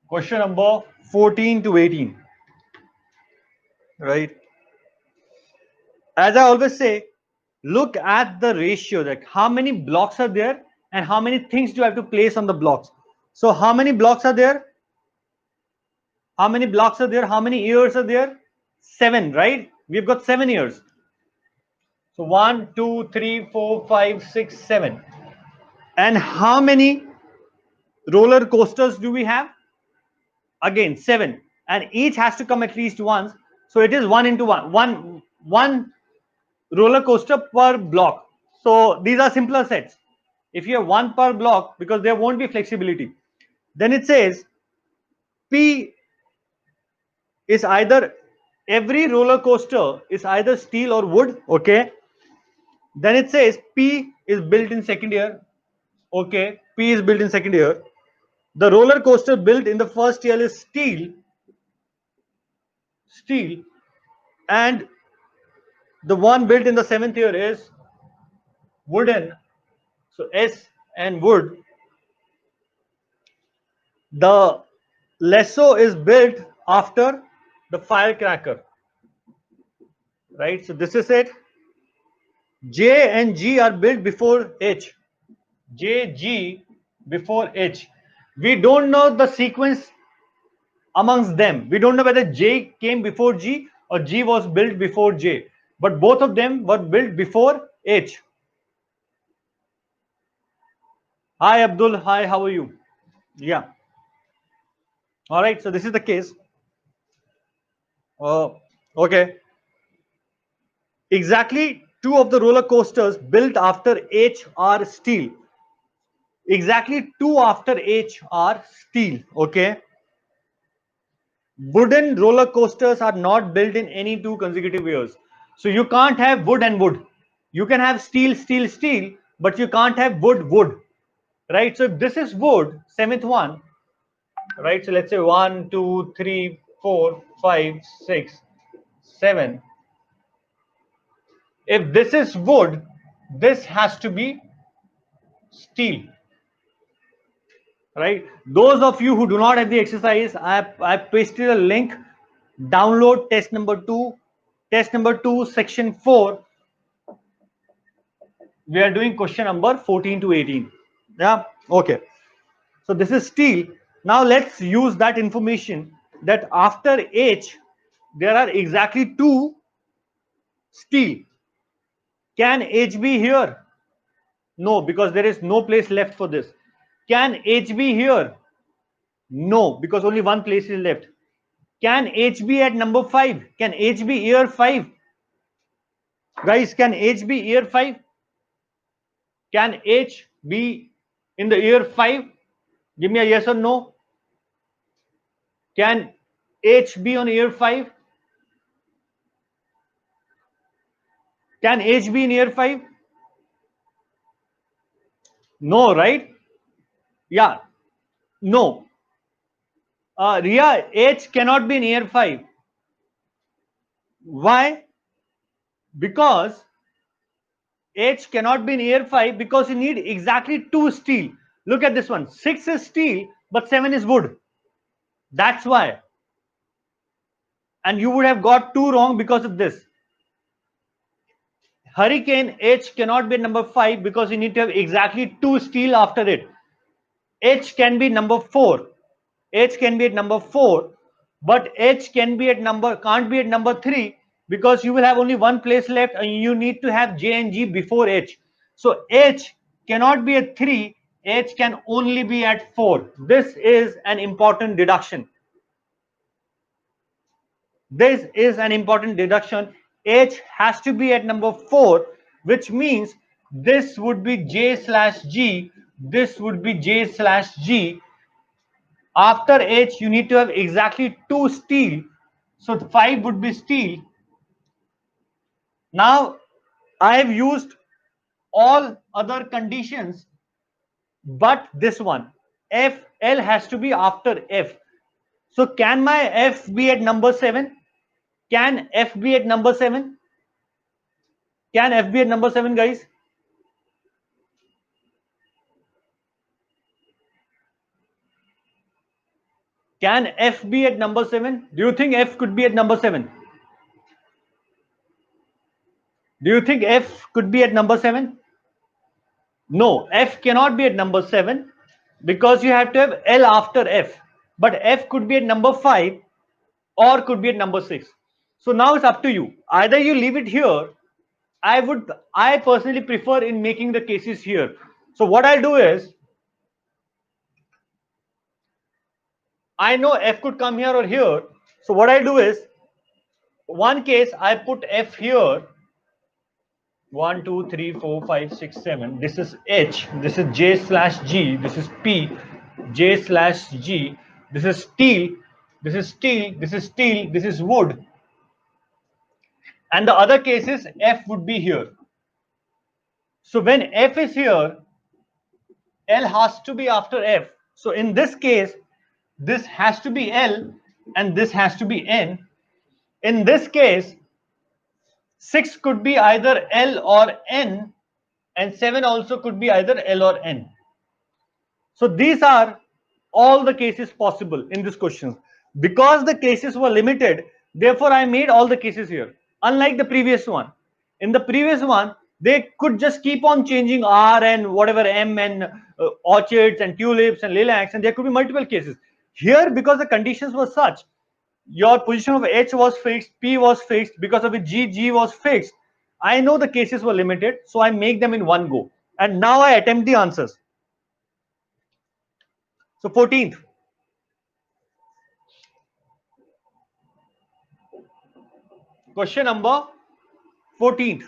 Question number 14 to 18. Right. As I always say, look at the ratio, like how many blocks are there and how many things do you have to place on the blocks. So how many blocks are there? How many blocks are there? How many ears are there? 7, right? We've got 7 ears. So 1, 2, 3, 4, 5, 6, 7. And how many roller coasters do we have? Again, 7. And each has to come at least once. So it is 1 into 1. One roller coaster per block. So these are simpler sets. If you have one per block, because there won't be flexibility, then it says P is either, every roller coaster is either steel or wood. Okay. Then it says P is built in second year. Okay. P is built in second year. The roller coaster built in the first year is steel, and the one built in the seventh year is wooden. So S and wood. The lasso is built after the firecracker, right? So this is it. J and G are built before H. J, G before H. We don't know the sequence amongst them. We don't know whether J came before G or G was built before J. But both of them were built before H. Hi Abdul, hi, how are you? Yeah. All right, so this is the case. Okay. Exactly two of the roller coasters built after H are steel. Exactly two after H are steel. Okay. Wooden roller coasters are not built in any two consecutive years. So you can't have wood and wood. You can have steel, steel, steel, but you can't have wood, wood. Right? So if this is wood, seventh one, right? So let's say 1, 2, 3, 4, 5, 6, 7. If this is wood, this has to be steel. Right? Those of you who do not have the exercise, I pasted a link. Download test number 2. Test number 2, section 4. We are doing question number 14 to 18. Yeah. Okay. So this is steel. Now let's use that information that after H, there are exactly two steel. Can H be here? No, because there is no place left for this. Can H be here? No, because only one place is left. Can H be at number 5? Can H be year 5? Guys, can H be year 5? Can H be in the year 5? Give me a yes or no. Can H be on year 5? Can H be in year 5? No, right? Yeah. No. Ria, H cannot be in year 5. Why? Because H cannot be in year 5 because you need exactly two steel. Look at this one. 6 is steel, but 7 is wood. That's why. And you would have got 2 wrong because of this. Hurricane H cannot be number 5 because you need to have exactly 2 steel after it. H can be number 4. H can be at number 4, but H can be at can't be at number 3 because you will have only one place left and you need to have J and G before H. So H cannot be at 3, H can only be at 4. This is an important deduction. This is an important deduction. H has to be at number 4, which means this would be J slash G, this would be J slash G. After H, you need to have exactly 2 steel. So 5 would be steel. Now, I have used all other conditions but this one. F, L has to be after F. So can my F be at number 7? Can F be at number 7? Can F be at number 7, guys? Can F be at number 7? Do you think F could be at number 7? Do you think F could be at number 7? No, F cannot be at number 7 because you have to have L after F. But F could be at number 5 or could be at number 6. So now it's up to you. Either you leave it here. I personally prefer in making the cases here. So what I'll do is, I know F could come here or here. So what I do is, one case I put F here. 1, 2, 3, 4, 5, 6, 7. This is H. This is J slash G. This is P. J slash G. This is steel. This is steel. This is steel. This is wood. And the other cases, F would be here. So when F is here, L has to be after F. So in this case, this has to be L and this has to be N. In this case, 6 could be either L or N, and 7 also could be either L or N. So these are all the cases possible in this question. Because the cases were limited, therefore I made all the cases here. Unlike the previous one. In the previous one, they could just keep on changing R and whatever M and orchids and tulips and lilacs, and there could be multiple cases. Here, because the conditions were such, your position of H was fixed, P was fixed, because of which G was fixed. I know the cases were limited, so I make them in one go. And now I attempt the answers. So 14th. Question number 14th.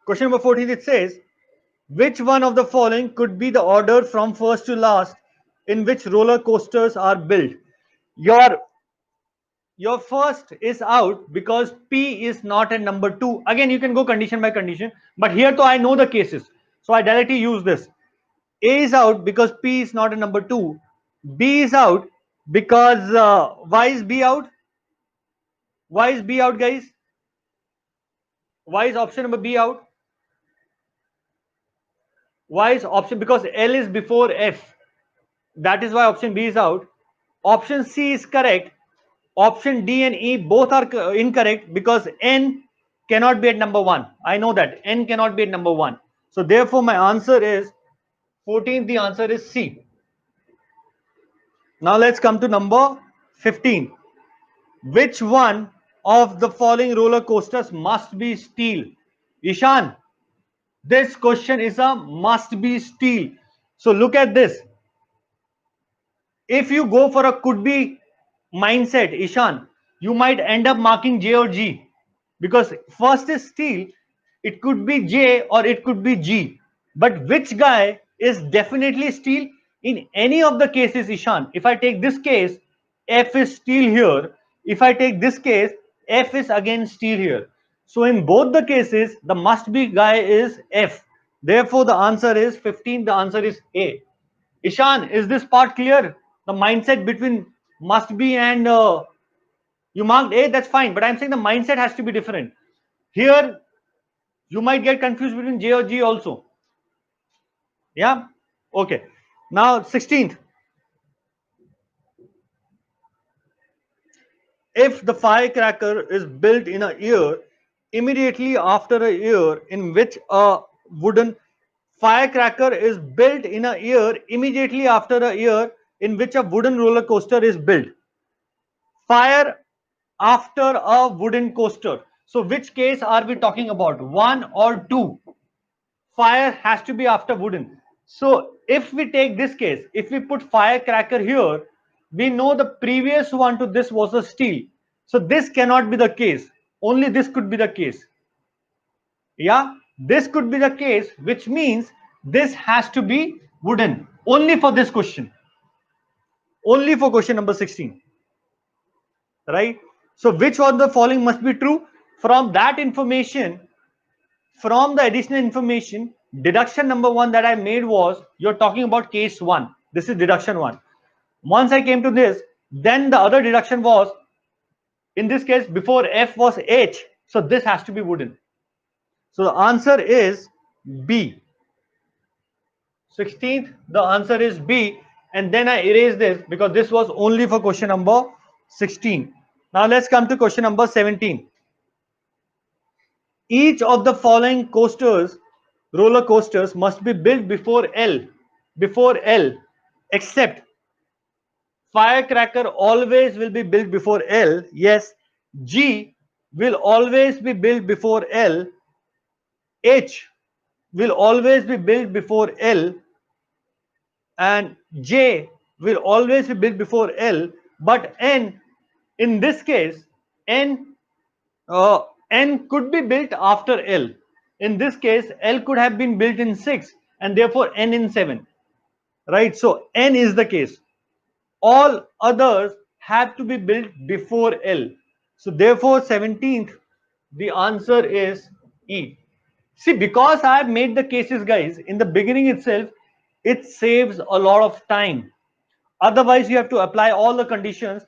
Question number 14th, it says, which one of the following could be the order from first to last in which roller coasters are built? Your first is out because P is not at number 2. Again, you can go condition by condition, but here though I know the cases, so I directly use this. A is out because P is not at number 2. B is out because why is B out? Why is B out, guys? Why is option number B out? Why is option? Because L is before F. That is why option B is out. Option C is correct. Option D and E both are incorrect because N cannot be at number 1. I know that N cannot be at number 1. So therefore my answer is 14. The answer is C. Now let's come to number 15. Which one of the following roller coasters must be steel? Ishan, this question is a must be steel. So look at this. If you go for a could be mindset, Ishan, you might end up marking J or G because first is steel. It could be J or it could be G. But which guy is definitely steel? In any of the cases, Ishan, if I take this case, F is steel here. If I take this case, F is again steel here. So in both the cases, the must be guy is F. Therefore, the answer is 15. The answer is A. Ishan, is this part clear? The mindset between must be and you marked A, that's fine. But I'm saying the mindset has to be different. Here, you might get confused between J or G also. Yeah? Okay. Now, 16th. If the firecracker is built in a year, immediately after a year in which a wooden firecracker is built in a year, immediately after a year in which a wooden roller coaster is built. Fire after a wooden coaster. So which case are we talking about? 1 or 2? Fire has to be after wooden. So if we take this case, if we put firecracker here, we know the previous one to this was a steel. So this cannot be the case. Only this could be the case. Yeah, this could be the case, which means this has to be wooden. Only for this question. Only for question number 16. Right? So which one of the following must be true? From that information, from the additional information, deduction number 1 that I made was, you're talking about case 1. This is deduction 1. Once I came to this, then the other deduction was, in this case, before F was H. So this has to be wooden. So the answer is B. 16th, the answer is B. and then I erase this because this was only for question number 16. Now let's come to question number 17. Each of the following roller coasters must be built before L, except Firecracker always will be built before L. Yes. G will always be built before L. H will always be built before L, and J will always be built before L, but N, in this case, N uh, N could be built after L. In this case, L could have been built in 6 and therefore N in 7, right? So N is the case. All others have to be built before L. So therefore 17th, the answer is E. See, because I have made the cases, guys, in the beginning itself, it saves a lot of time. Otherwise, you have to apply all the conditions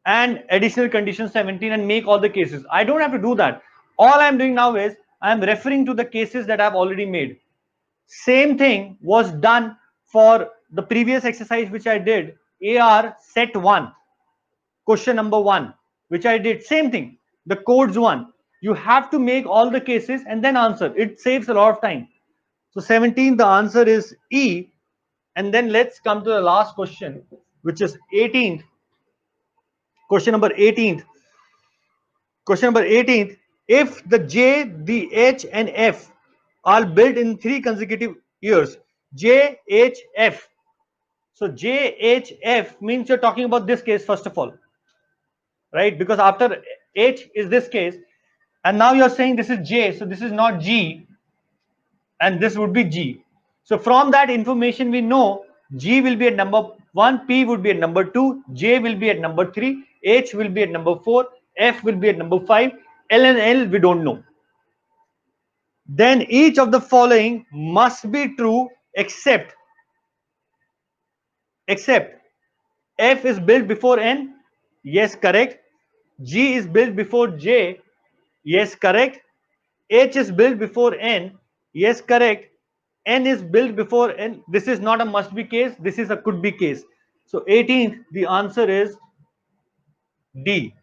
and additional condition 17 and make all the cases. I don't have to do that. All I'm doing now is I'm referring to the cases that I've already made. Same thing was done for the previous exercise which I did, AR set 1, question number 1, which I did. Same thing, the codes one. You have to make all the cases and then answer. It saves a lot of time. So 17, the answer is E. And then let's come to the last question, which is 18th. Question number 18th. Question number 18th. If the J, the H, and F are built in 3 consecutive years, J, H, F. So J, H, F means you're talking about this case first of all, right? Because after H is this case, and now you're saying this is J, so this is not G, and this would be G. So from that information we know G will be at number 1, P would be at number 2, J will be at number 3, H will be at number 4, F will be at number 5, L and L we don't know. Then each of the following must be true except F is built before N. Yes, correct. G is built before J. Yes, correct. H is built before N. Yes, correct. N is built before N. This is not a must be case. This is a could be case. So 18th, the answer is D.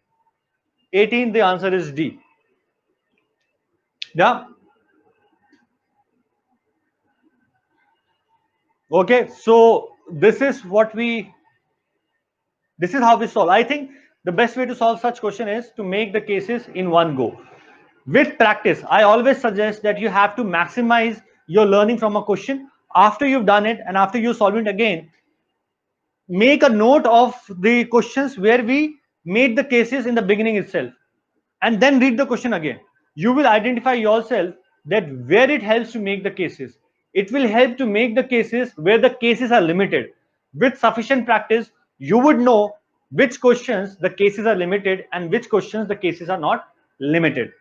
18th, the answer is D. Yeah. Okay. So this is how we solve. I think the best way to solve such question is to make the cases in one go. With practice, I always suggest that you have to maximize your learning from a question. After you've done it and after you solve it again, make a note of the questions where we made the cases in the beginning itself, and then read the question again. You will identify yourself that where it helps to make the cases. It will help to make the cases where the cases are limited. With sufficient practice, you would know which questions the cases are limited and which questions the cases are not limited.